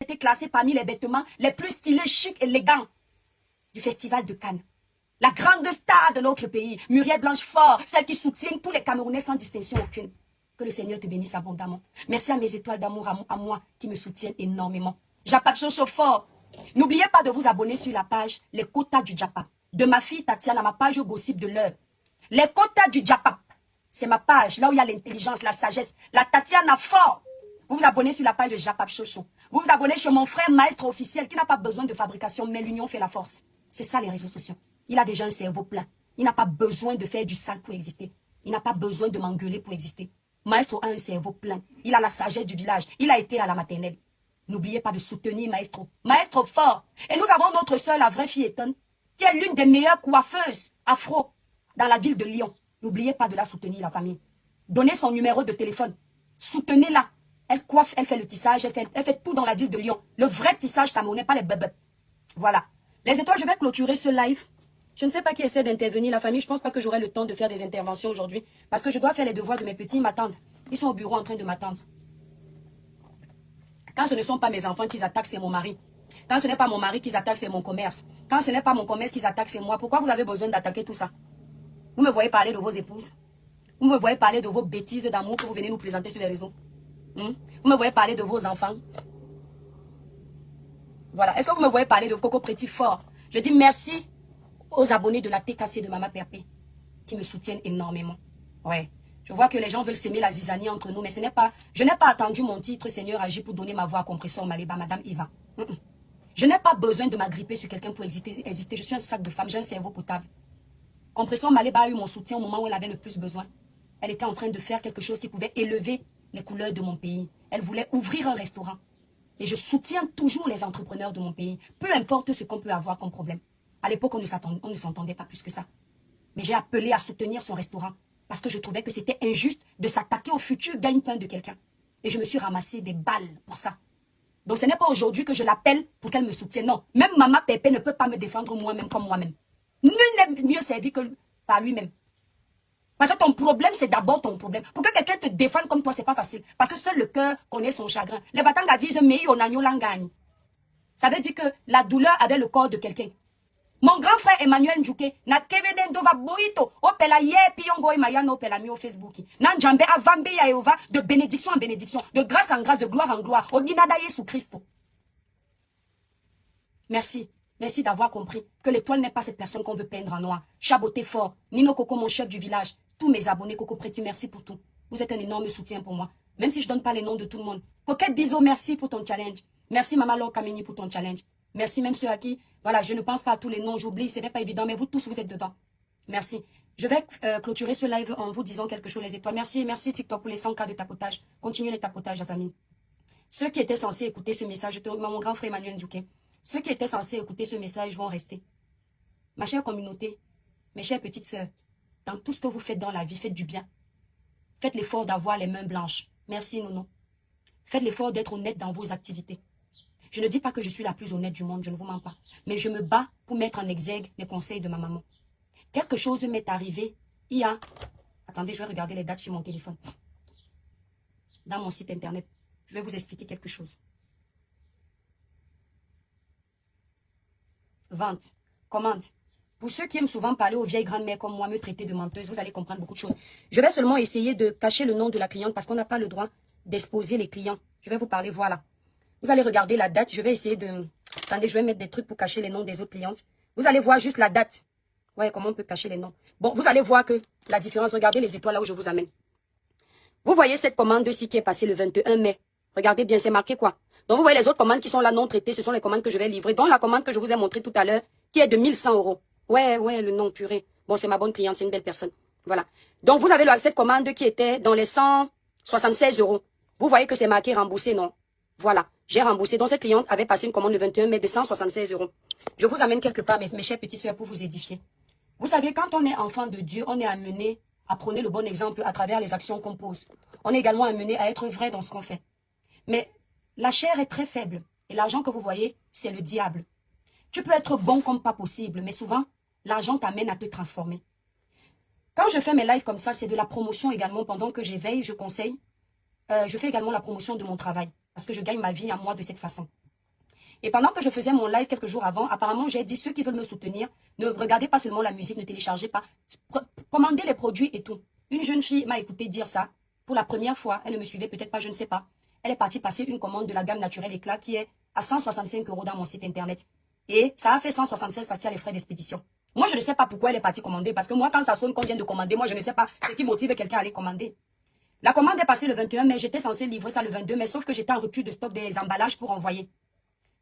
été classée parmi les vêtements les plus stylés, chics, élégants du festival de Cannes. La grande star de notre pays, Muriel Blanchefort, celle qui soutient tous les Camerounais sans distinction aucune. Que le Seigneur te bénisse abondamment. Merci à mes étoiles d'amour à moi qui me soutiennent énormément. Japap Chochofort. N'oubliez pas de vous abonner sur la page Les Quotas du Japap. De ma fille Tatiana, ma page gossip de l'heure. Les Quotas du Japap. C'est ma page, là où il y a l'intelligence, la sagesse. La Tatiana fort. Vous vous abonnez sur la page de Japap Chocho. Vous vous abonnez sur mon frère maître officiel qui n'a pas besoin de fabrication, mais l'union fait la force. C'est ça les réseaux sociaux. Il a déjà un cerveau plein. Il n'a pas besoin de faire du sale pour exister. Il n'a pas besoin de m'engueuler pour exister. Maestro a un cerveau plein. Il a la sagesse du village. Il a été à la maternelle. N'oubliez pas de soutenir Maestro. Maestro fort. Et nous avons notre soeur, la vraie fille étonne, qui est l'une des meilleures coiffeuses afro dans la ville de Lyon. N'oubliez pas de la soutenir, la famille. Donnez son numéro de téléphone. Soutenez-la. Elle coiffe, elle fait le tissage, elle fait tout dans la ville de Lyon. Le vrai tissage camerounais, pas les bébés. Voilà. Les étoiles, je vais clôturer ce live. Je ne sais pas qui essaie d'intervenir, la famille. Je ne pense pas que j'aurai le temps de faire des interventions aujourd'hui. Parce que je dois faire les devoirs de mes petits, ils m'attendent. Ils sont au bureau en train de m'attendre. Quand ce ne sont pas mes enfants qui attaquent, c'est mon mari. Quand ce n'est pas mon mari qui attaque, c'est mon commerce. Quand ce n'est pas mon commerce qui attaque, c'est moi. Pourquoi vous avez besoin d'attaquer tout ça? Vous me voyez parler de vos épouses. Vous me voyez parler de vos bêtises d'amour que vous venez nous présenter sur les réseaux. Vous me voyez parler de vos enfants. Voilà. Est-ce que vous me voyez parler de Coco Préti fort? Je dis merci aux abonnés de la TKC de Mama Perpé qui me soutiennent énormément. Ouais. Je vois que les gens veulent s'aimer la zizanie entre nous, mais ce n'est pas... Je n'ai pas attendu mon titre Seigneur agit pour donner ma voix à Compression Maléba, Madame Iva. Je n'ai pas besoin de m'agripper sur quelqu'un pour exister. Je suis un sac de femme, j'ai un cerveau potable. Compression Maléba a eu mon soutien au moment où elle avait le plus besoin. Elle était en train de faire quelque chose qui pouvait élever les couleurs de mon pays. Elle voulait ouvrir un restaurant. Et je soutiens toujours les entrepreneurs de mon pays, peu importe ce qu'on peut avoir comme problème. À l'époque, on ne s'entendait pas plus que ça. Mais j'ai appelé à soutenir son restaurant parce que je trouvais que c'était injuste de s'attaquer au futur gagne-pain de quelqu'un. Et je me suis ramassé des balles pour ça. Donc ce n'est pas aujourd'hui que je l'appelle pour qu'elle me soutienne. Non, même Mama Pépé ne peut pas me défendre moi-même comme moi-même. Nul n'est mieux servi que par lui-même. Parce que ton problème, c'est d'abord ton problème. Pour que quelqu'un te défende comme toi, c'est pas facile. Parce que seul le cœur connaît son chagrin. Les Batanga disent, mais on a gagne. Ça veut dire que la douleur avait le corps de quelqu'un. Mon grand frère Emmanuel Njouke, na keveden dova boito, opela ye piongo emayano opela mi au Facebook. Nan jambe avambe ya Eva, de bénédiction en bénédiction, de grâce en grâce, de gloire en gloire, au dinada Yesu Christo. Merci. Merci d'avoir compris que l'étoile n'est pas cette personne qu'on veut peindre en noir. Chaboté fort. Nino Coco, mon chef du village. Tous mes abonnés, Coco Préti, merci pour tout. Vous êtes un énorme soutien pour moi. Même si je ne donne pas les noms de tout le monde. Coquette Biso, merci pour ton challenge. Merci Maman Laure Kameni pour ton challenge. Merci même ceux à qui, voilà, je ne pense pas à tous les noms, j'oublie, ce n'est pas évident, mais vous tous, vous êtes dedans. Merci. Je vais clôturer ce live en vous disant quelque chose, les étoiles. Merci, merci TikTok pour les 100 cas de tapotage. Continuez les tapotages, la famille. Ceux qui étaient censés écouter ce message, mon grand frère Emmanuel Ndjouké, ceux qui étaient censés écouter ce message vont rester. Ma chère communauté, mes chères petites sœurs, dans tout ce que vous faites dans la vie, faites du bien. Faites l'effort d'avoir les mains blanches. Merci, Nono. Faites l'effort d'être honnête dans vos activités. Je ne dis pas que je suis la plus honnête du monde, je ne vous mens pas. Mais je me bats pour mettre en exergue les conseils de ma maman. Quelque chose m'est arrivé il y a... Attendez, je vais regarder les dates sur mon téléphone. Dans mon site internet. Je vais vous expliquer quelque chose. Vente, commande. Pour ceux qui aiment souvent parler aux vieilles grandes-mères comme moi, me traiter de menteuse, vous allez comprendre beaucoup de choses. Je vais seulement essayer de cacher le nom de la cliente parce qu'on n'a pas le droit d'exposer les clients. Je vais vous parler, voilà. Vous allez regarder la date. Je vais essayer de... Attendez, je vais mettre des trucs pour cacher les noms des autres clientes. Vous allez voir juste la date. Ouais, comment on peut cacher les noms. Bon, vous allez voir que la différence, regardez les étoiles là où je vous amène. Vous voyez cette commande-ci qui est passée le 21 mai. Regardez bien, c'est marqué quoi. Donc, vous voyez les autres commandes qui sont là non traitées. Ce sont les commandes que je vais livrer. Donc, la commande que je vous ai montrée tout à l'heure, qui est de 1100 €. Ouais, le nom purée. Bon, c'est ma bonne cliente, c'est une belle personne. Voilà. Donc, vous avez cette commande qui était dans les 176 €. Vous voyez que c'est marqué remboursé, non? Voilà. J'ai remboursé. Donc, cette cliente avait passé une commande le 21 mai de 176 €. Je vous amène quelque part, mes chers petits soeurs, pour vous édifier. Vous savez, quand on est enfant de Dieu, on est amené à prôner le bon exemple à travers les actions qu'on pose. On est également amené à être vrai dans ce qu'on fait. Mais la chair est très faible. Et l'argent que vous voyez, c'est le diable. Tu peux être bon comme pas possible, mais souvent, l'argent t'amène à te transformer. Quand je fais mes lives comme ça, c'est de la promotion également. Pendant que j'éveille, je conseille. Je fais également la promotion de mon travail. Parce que je gagne ma vie à moi de cette façon. Et pendant que je faisais mon live quelques jours avant, apparemment, j'ai dit, ceux qui veulent me soutenir, ne regardez pas seulement la musique, ne téléchargez pas, commandez les produits et tout. Une jeune fille m'a écouté dire ça pour la première fois. Elle ne me suivait peut-être pas, je ne sais pas. Elle est partie passer une commande de la gamme naturelle éclat qui est à 165 € dans mon site internet. Et ça a fait 176 parce qu'il y a les frais d'expédition. Moi, je ne sais pas pourquoi elle est partie commander. Parce que moi, quand ça sonne qu'on vient de commander, moi, je ne sais pas ce qui motive quelqu'un à aller commander. La commande est passée le 21 mai. J'étais censée livrer ça le 22 mai. Sauf que j'étais en rupture de stock des emballages pour envoyer.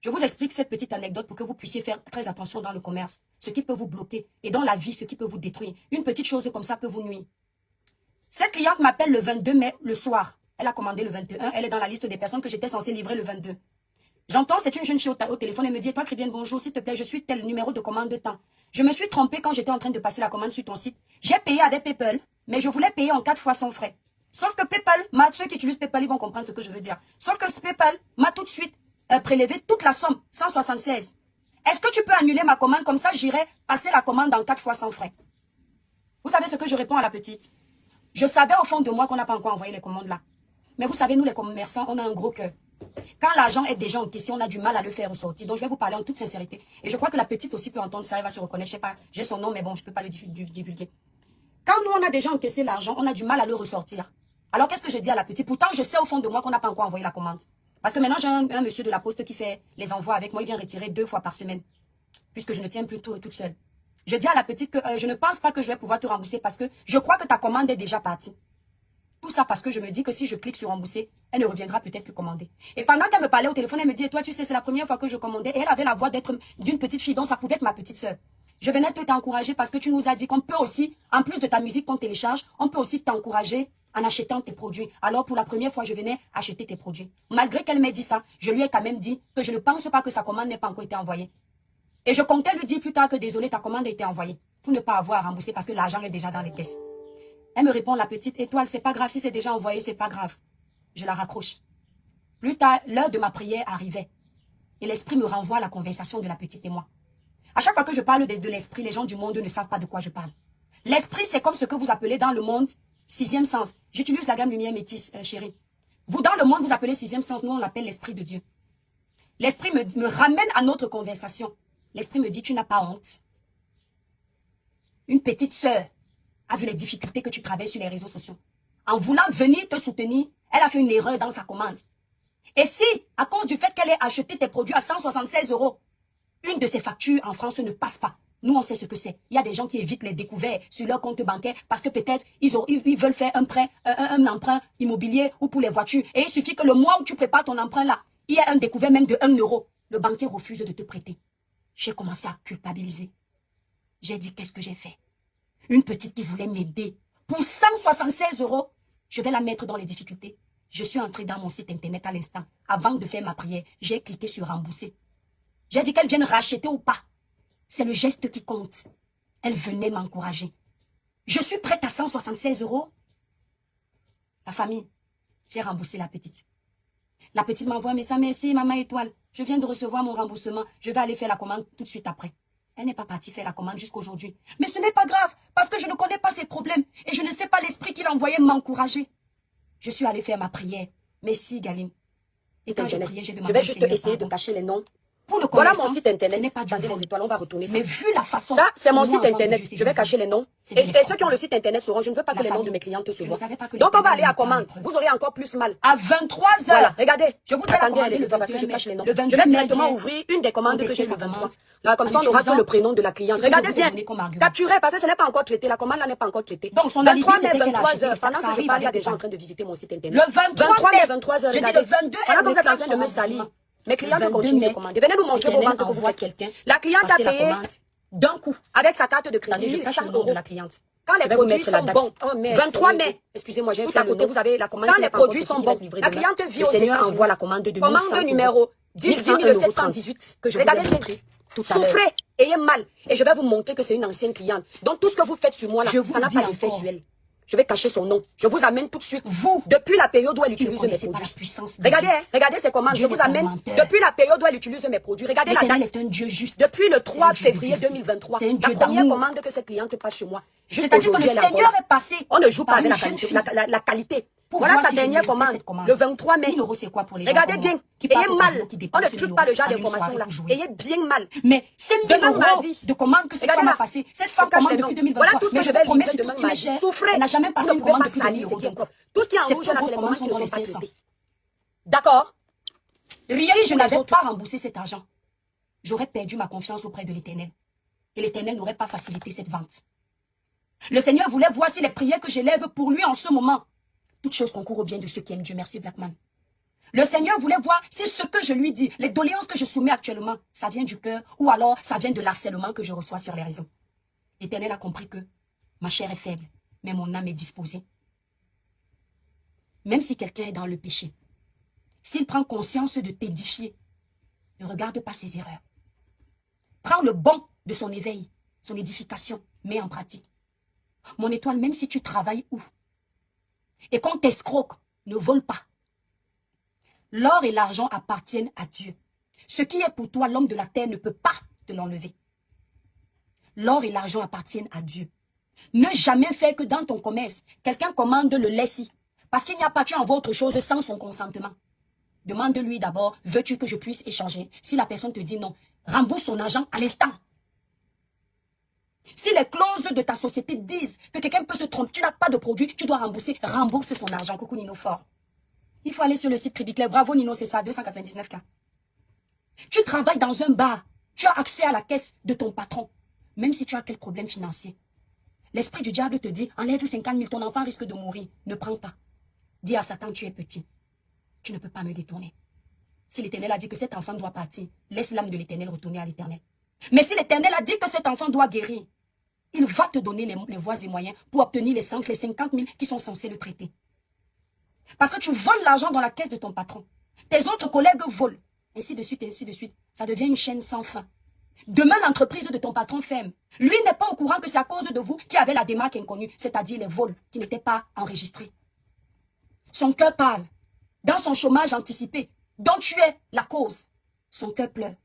Je vous explique cette petite anecdote pour que vous puissiez faire très attention dans le commerce. Ce qui peut vous bloquer. Et dans la vie, ce qui peut vous détruire. Une petite chose comme ça peut vous nuire. Cette cliente m'appelle le 22 mai le soir. Elle a commandé le 21. Elle est dans la liste des personnes que j'étais censée livrer le 22. J'entends, c'est une jeune fille au téléphone. Elle me dit, toi, Christiane, bonjour, s'il te plaît, je suis tel numéro de commande de temps. Je me suis trompée quand j'étais en train de passer la commande sur ton site. J'ai payé à des PayPal, mais je voulais payer en 4 fois sans frais. Sauf que PayPal, ceux qui utilisent PayPal, ils vont comprendre ce que je veux dire. Sauf que ce PayPal m'a tout de suite prélevé toute la somme, 176. Est-ce que tu peux annuler ma commande? Comme ça, j'irai passer la commande en 4 fois sans frais. Vous savez ce que je réponds à la petite? Je savais au fond de moi qu'on n'a pas encore envoyé les commandes là. Mais vous savez, nous les commerçants, on a un gros cœur. Quand l'argent est déjà encaissé, on a du mal à le faire ressortir. Donc, je vais vous parler en toute sincérité. Et je crois que la petite aussi peut entendre ça, elle va se reconnaître. Je sais pas, j'ai son nom, mais bon, je ne peux pas le divulguer. Quand nous, on a déjà encaissé l'argent, on a du mal à le ressortir. Alors, qu'est-ce que je dis à la petite? Pourtant, je sais au fond de moi qu'on n'a pas encore envoyé la commande. Parce que maintenant, j'ai un monsieur de la poste qui fait les envois avec moi. Il vient retirer 2 fois par semaine. Puisque je ne tiens plus toute seule. Je dis à la petite que je ne pense pas que je vais pouvoir te rembourser parce que je crois que ta commande est déjà partie. Tout ça parce que je me dis que si je clique sur rembourser, elle ne reviendra peut-être plus commander. Et pendant qu'elle me parlait au téléphone, elle me dit, et toi, tu sais, c'est la première fois que je commandais. Et elle avait la voix d'être d'une petite fille, donc ça pouvait être ma petite sœur. Je venais te t'encourager parce que tu nous as dit qu'on peut aussi, en plus de ta musique qu'on télécharge, on peut aussi t'encourager en achetant tes produits. Alors pour la première fois, je venais acheter tes produits. Malgré qu'elle m'ait dit ça, je lui ai quand même dit que je ne pense pas que sa commande n'ait pas encore été envoyée. Et je comptais lui dire plus tard que désolé, ta commande a été envoyée. Pour ne pas avoir à rembourser parce que l'argent est déjà dans les caisses. Elle me répond, la petite étoile, c'est pas grave, si c'est déjà envoyé, c'est pas grave. Je la raccroche. Plus tard, l'heure de ma prière arrivait. Et l'esprit me renvoie à la conversation de la petite et moi. À chaque fois que je parle de l'esprit, les gens du monde ne savent pas de quoi je parle. L'esprit, c'est comme ce que vous appelez dans le monde 6e sens. J'utilise la gamme lumière métisse, chérie. Vous, dans le monde, vous appelez 6e sens, nous, on l'appelle l'esprit de Dieu. L'esprit me ramène à notre conversation. L'esprit me dit, tu n'as pas honte. Une petite sœur a vu les difficultés que tu traverses sur les réseaux sociaux. En voulant venir te soutenir, elle a fait une erreur dans sa commande. Et si, à cause du fait qu'elle ait acheté tes produits à 176 €, une de ses factures en France ne passe pas, nous on sait ce que c'est. Il y a des gens qui évitent les découvertes sur leur compte bancaire parce que peut-être ils veulent faire un prêt, un emprunt immobilier ou pour les voitures. Et il suffit que le mois où tu prépares ton emprunt là, il y a un découvert même de 1 €. Le banquier refuse de te prêter. J'ai commencé à culpabiliser. J'ai dit, qu'est-ce que j'ai fait? Une petite qui voulait m'aider pour 176 €, je vais la mettre dans les difficultés. Je suis entrée dans mon site internet à l'instant. Avant de faire ma prière, j'ai cliqué sur rembourser. J'ai dit qu'elle vienne racheter ou pas. C'est le geste qui compte. Elle venait m'encourager. Je suis prête à 176 €. La famille, j'ai remboursé la petite. La petite m'envoie un message, merci maman étoile. Je viens de recevoir mon remboursement. Je vais aller faire la commande tout de suite après. Elle n'est pas partie faire la commande jusqu'aujourd'hui. Mais ce n'est pas grave, parce que je ne connais pas ses problèmes. Et je ne sais pas l'esprit qu'il envoyait m'encourager. Je suis allée faire ma prière. Merci, Galine. Et quand je priais, j'ai demandé. Je vais juste essayer de cacher les noms. Pour le Voilà mon site internet. Ce n'est pas du les étoiles, on va retourner ça. Mais vu la façon. Ça, c'est mon site internet. Je vais cacher les noms. Et ceux qui ont le site internet sauront, je ne veux pas que les noms de mes clientes se voient. Donc, on va aller à commande. Vous aurez encore plus mal. À 23 h. Voilà, regardez. Je vous attendez les étoiles parce que je cache les noms. Je vais directement ouvrir une des commandes que j'ai le 23. Là, comme ça, on aura que le prénom de la cliente. Regardez bien. Capturez parce que ce n'est pas encore traité. La commande là n'est pas encore traitée. Donc, son alibi, 23 mai, c'était qu'elle a 23 acheté. h. Pendant que je parle, il y a des gens en train de visiter mon site internet. Le 23 mai, 23 h. J'ai dit Regardez. le 22, Pendant que vous êtes en elle train de me salir. Mes clientes 22 continuent mai, de commander. Venez nous montrer vos ventes que vous faites. quelqu'un. La cliente a passer la payé commande. d'un coup avec sa carte de crédit Attendez, je cache 100 le nom de €. la cliente. Quand les Je vais vous produits mettre la sont date. bons, Oh, merde, 23 c'est mai, excusez-moi, j'ai tout fait à le côté, nom. vous avez la commande. Quand qui les n'est pas encore produits sont sortie, bons, qui va être livrée la demain. cliente vit Le aux Seigneur États-Unis. envoie la commande de 1100 Commande €. numéro 10 1100 € 718 que je vous ai Regardez bien. montré tout à l'heure. Souffrez, ayez mal. Et je vais vous montrer que c'est une ancienne cliente. Donc tout ce que vous faites sur moi là, Je vous ça n'a dis pas d'effet encore. sur elle. Je vais cacher son nom. Je vous amène tout de suite. Vous, Depuis la période où elle ne utilise mes connaissez pas produits. la puissance de Regardez, Dieu. hein, regardez ses commandes. Dieu Je vous n'est pas amène menteur. depuis la période où elle utilise mes produits. Regardez la l'Éternel date. est un Dieu juste. Depuis le C'est 3 un Dieu de février vérité. 2023. C'est un La Dieu première d'amour. commande que cette cliente passe chez moi. C'est-à-dire que le Aujourd'hui, elle est Seigneur encore là. est passé. On ne joue pas par avec une la jeune qualité. fille. La qualité. Pour voilà voir sa si je dernière méritais commande, cette commande. le 23 mai. 1000 euros, c'est quoi pour les gens Regardez comme bien, moi, qui partent ayez au mal. casino, qui On dépensent ne 1000 chute pas le genre en une d'information soirée là. pour jouer. Ayez bien mal. Mais ces 1000 Demain euros mardi. de commande que cette Regardez femme a là. passé, cette On femme cache commande les depuis noms. 2023. Voilà tout ce Mais que je je vous vais promets livrer sur tout demain ce qui m'est mardi. cher, Souffrez. elle n'a jamais Vous passé ne une pouvez commande pas depuis salir 2021. ce compte. Tout ce qui est en Ses rouge plus là, c'est grosses les commandes commandes sont qui ne dans sont les pas 500. traitées. D'accord? Rien Si je pour les n'avais autres. pas remboursé cet argent, j'aurais perdu ma confiance auprès de l'Éternel. Et l'Éternel n'aurait pas facilité cette vente. Le Seigneur voulait voir si les prières que j'élève pour lui en ce moment, toutes choses concourent au bien de ceux qui aiment Dieu. Merci Blackman. Le Seigneur voulait voir si ce que je lui dis, les doléances que je soumets actuellement, ça vient du cœur ou alors ça vient de l'harcèlement que je reçois sur les réseaux. L'Éternel a compris que ma chair est faible, mais mon âme est disposée. Même si quelqu'un est dans le péché, s'il prend conscience de t'édifier, ne regarde pas ses erreurs. Prends le bon de son éveil, son édification, mets en pratique. Mon étoile, même si tu travailles où, et qu'on t'escroque, ne vole pas. L'or et l'argent appartiennent à Dieu. Ce qui est pour toi, l'homme de la terre ne peut pas te l'enlever. L'or et l'argent appartiennent à Dieu. Ne jamais faire que dans ton commerce, quelqu'un commande le lait-ci. Parce qu'il n'y a pas tu envoies autre chose sans son consentement. Demande-lui d'abord, veux-tu que je puisse échanger? Si la personne te dit non, rembourse son argent à l'instant. Si les clauses de ta société disent que quelqu'un peut se tromper, tu n'as pas de produit, tu dois rembourser, rembourse son argent. Coucou Nino Fort. Il faut aller sur le site Crédit Clair. Bravo Nino, c'est ça, 299K. Tu travailles dans un bar, tu as accès à la caisse de ton patron, même si tu as quel problème financier. L'esprit du diable te dit, enlève 50 000, ton enfant risque de mourir. Ne prends pas. Dis à Satan, tu es petit. Tu ne peux pas me détourner. Si l'Éternel a dit que cet enfant doit partir, laisse l'âme de l'Éternel retourner à l'Éternel. Mais si l'Éternel a dit que cet enfant doit guérir, il va te donner les voies et moyens pour obtenir les 50 000 qui sont censés le traiter. Parce que tu voles l'argent dans la caisse de ton patron. Tes autres collègues volent. Ainsi de suite, ainsi de suite. Ça devient une chaîne sans fin. Demain, l'entreprise de ton patron ferme. Lui n'est pas au courant que c'est à cause de vous qui avez la démarque inconnue, c'est-à-dire les vols qui n'étaient pas enregistrés. Son cœur parle. Dans son chômage anticipé, dont tu es la cause, son cœur pleure.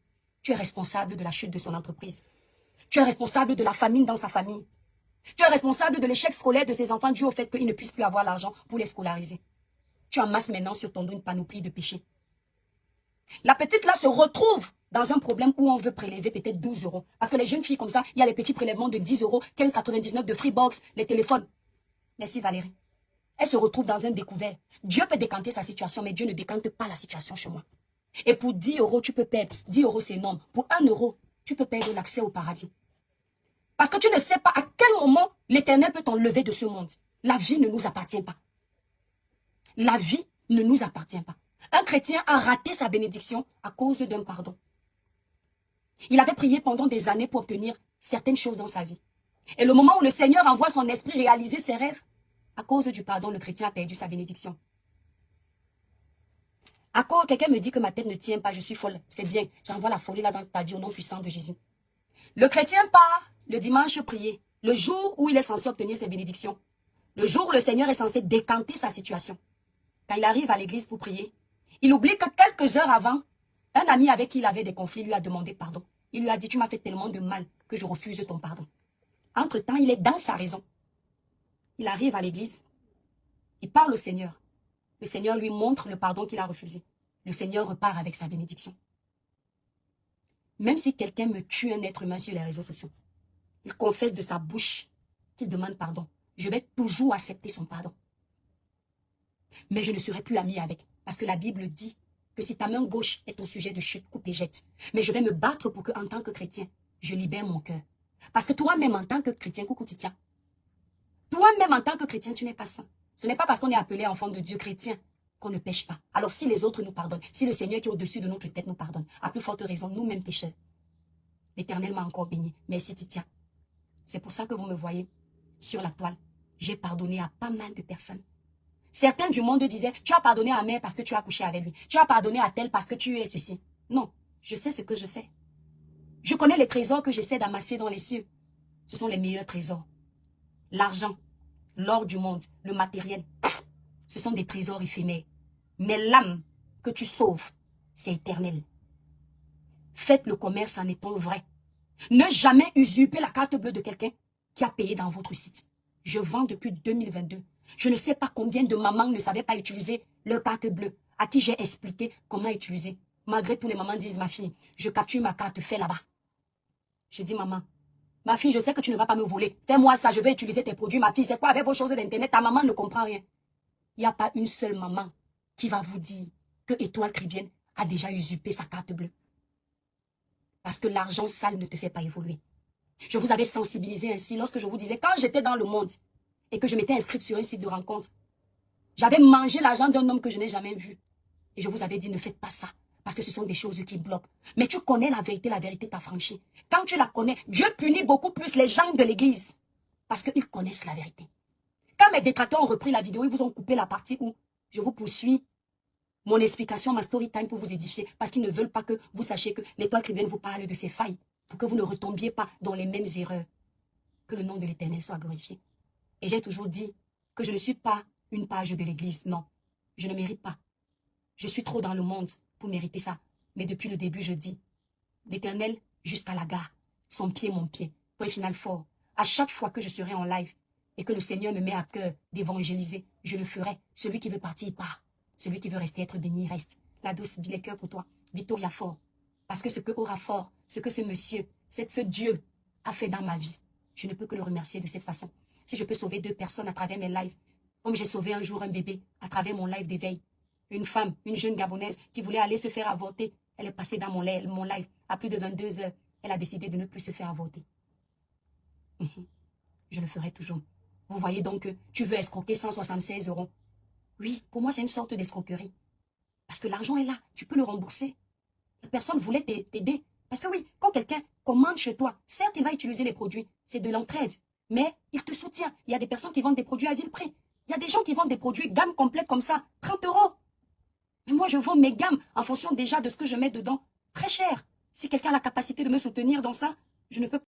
Tu es responsable de la chute de son entreprise. Tu es responsable de la famine dans sa famille. Tu es responsable de l'échec scolaire de ses enfants dû au fait qu'ils ne puissent plus avoir l'argent pour les scolariser. Tu amasses maintenant sur ton dos une panoplie de péchés. La petite là se retrouve dans un problème où on veut prélever peut-être 12 euros. Parce que les jeunes filles comme ça, il y a les petits prélèvements de 10 euros, 15,99 de Freebox, les téléphones. Merci Valérie. Elle se retrouve dans un découvert. Dieu peut décanter sa situation, mais Dieu ne décante pas la situation chez moi. Et pour 10 euros, tu peux perdre. 10 euros, c'est énorme. Pour 1 euro, tu peux perdre l'accès au paradis. Parce que tu ne sais pas à quel moment l'Éternel peut t'enlever de ce monde. La vie ne nous appartient pas. La vie ne nous appartient pas. Un chrétien a raté sa bénédiction à cause d'un pardon. Il avait prié pendant des années pour obtenir certaines choses dans sa vie. Et le moment où le Seigneur envoie son esprit réaliser ses rêves, à cause du pardon, le chrétien a perdu sa bénédiction. À cause, quelqu'un me dit que ma tête ne tient pas, je suis folle. C'est bien, j'envoie la folie là dans ta vie au nom puissant de Jésus. Le chrétien part le dimanche prier, le jour où il est censé obtenir ses bénédictions. Le jour où le Seigneur est censé décanter sa situation. Quand il arrive à l'église pour prier, il oublie que quelques heures avant, un ami avec qui il avait des conflits lui a demandé pardon. Il lui a dit, tu m'as fait tellement de mal que je refuse ton pardon. Entre-temps, il est dans sa raison. Il arrive à l'église, il parle au Seigneur. Le Seigneur lui montre le pardon qu'il a refusé. Le Seigneur repart avec sa bénédiction. Même si quelqu'un me tue un être humain sur les réseaux sociaux, il confesse de sa bouche qu'il demande pardon. Je vais toujours accepter son pardon. Mais je ne serai plus ami avec. Parce que la Bible dit que si ta main gauche est au sujet de chute, coupe et jette. Mais je vais me battre pour que, en tant que chrétien, je libère mon cœur. Parce que toi-même, en tant que chrétien, coucou Titia, toi-même, en tant que chrétien, tu n'es pas saint. Ce n'est pas parce qu'on est appelé enfant de Dieu chrétien qu'on ne pêche pas. Alors si les autres nous pardonnent, si le Seigneur qui est au-dessus de notre tête nous pardonne, à plus forte raison, nous-mêmes pécheurs. L'Éternel m'a encore béni. Merci Titia. C'est pour ça que vous me voyez sur la toile. J'ai pardonné à pas mal de personnes. Certains du monde disaient, tu as pardonné à mère parce que tu as couché avec lui. Tu as pardonné à tel parce que tu es ceci. Non, je sais ce que je fais. Je connais les trésors que j'essaie d'amasser dans les cieux. Ce sont les meilleurs trésors. L'argent, l'or du monde, le matériel, ce sont des trésors éphémères. Mais l'âme que tu sauves, c'est éternel. Faites le commerce en étant vrai. Ne jamais usurper la carte bleue de quelqu'un qui a payé dans votre site. Je vends depuis 2022. Je ne sais pas combien de mamans ne savaient pas utiliser leur carte bleue, à qui j'ai expliqué comment utiliser. Malgré tout, les mamans disent, ma fille, je capture ma carte, fais là-bas. Je dis, maman, ma fille, je sais que tu ne vas pas me voler. Fais-moi ça, je vais utiliser tes produits. Ma fille, c'est quoi avec vos choses d'Internet? Ta maman ne comprend rien. Il n'y a pas une seule maman qui va vous dire que Étoile Caribbean a déjà usurpé sa carte bleue. Parce que l'argent sale ne te fait pas évoluer. Je vous avais sensibilisé ainsi lorsque je vous disais, quand j'étais dans le monde et que je m'étais inscrite sur un site de rencontre, j'avais mangé l'argent d'un homme que je n'ai jamais vu. Et je vous avais dit, ne faites pas ça. Parce que ce sont des choses qui bloquent. Mais tu connais la vérité t'a franchi. Quand tu la connais, Dieu punit beaucoup plus les gens de l'église. Parce qu'ils connaissent la vérité. Quand mes détracteurs ont repris la vidéo, ils vous ont coupé la partie où je vous poursuis mon explication, ma story time pour vous édifier. Parce qu'ils ne veulent pas que vous sachiez que l'Étoile Caribbean vous parle de ses failles. Pour que vous ne retombiez pas dans les mêmes erreurs. Que le nom de l'Éternel soit glorifié. Et j'ai toujours dit que je ne suis pas une page de l'église. Non, je ne mérite pas. Je suis trop dans le monde pour mériter ça. Mais depuis le début, je dis, l'Éternel jusqu'à la gare, son pied, mon pied. Point final fort. À chaque fois que je serai en live et que le Seigneur me met à cœur d'évangéliser, je le ferai. Celui qui veut partir, part. Celui qui veut rester, être béni, reste. La douce, les cœurs pour toi. Victoria fort. Parce que ce que Aura fort, ce que ce monsieur, ce Dieu a fait dans ma vie, je ne peux que le remercier de cette façon. Si je peux sauver 2 personnes à travers mes lives, comme j'ai sauvé un jour un bébé à travers mon live d'éveil, une femme, une jeune Gabonaise qui voulait aller se faire avorter, elle est passée dans mon live à plus de 22 heures. Elle a décidé de ne plus se faire avorter. Je le ferai toujours. Vous voyez donc que tu veux escroquer 176 €. Oui, pour moi, c'est une sorte d'escroquerie. Parce que l'argent est là, tu peux le rembourser. La personne voulait t'aider. Parce que oui, quand quelqu'un commande chez toi, certes, il va utiliser les produits, c'est de l'entraide, mais il te soutient. Il y a des personnes qui vendent des produits à vil prix. Il y a des gens qui vendent des produits gamme complète comme ça, 30 €. Mais moi, je vends mes gammes en fonction déjà de ce que je mets dedans. Très cher. Si quelqu'un a la capacité de me soutenir dans ça, je ne peux pas.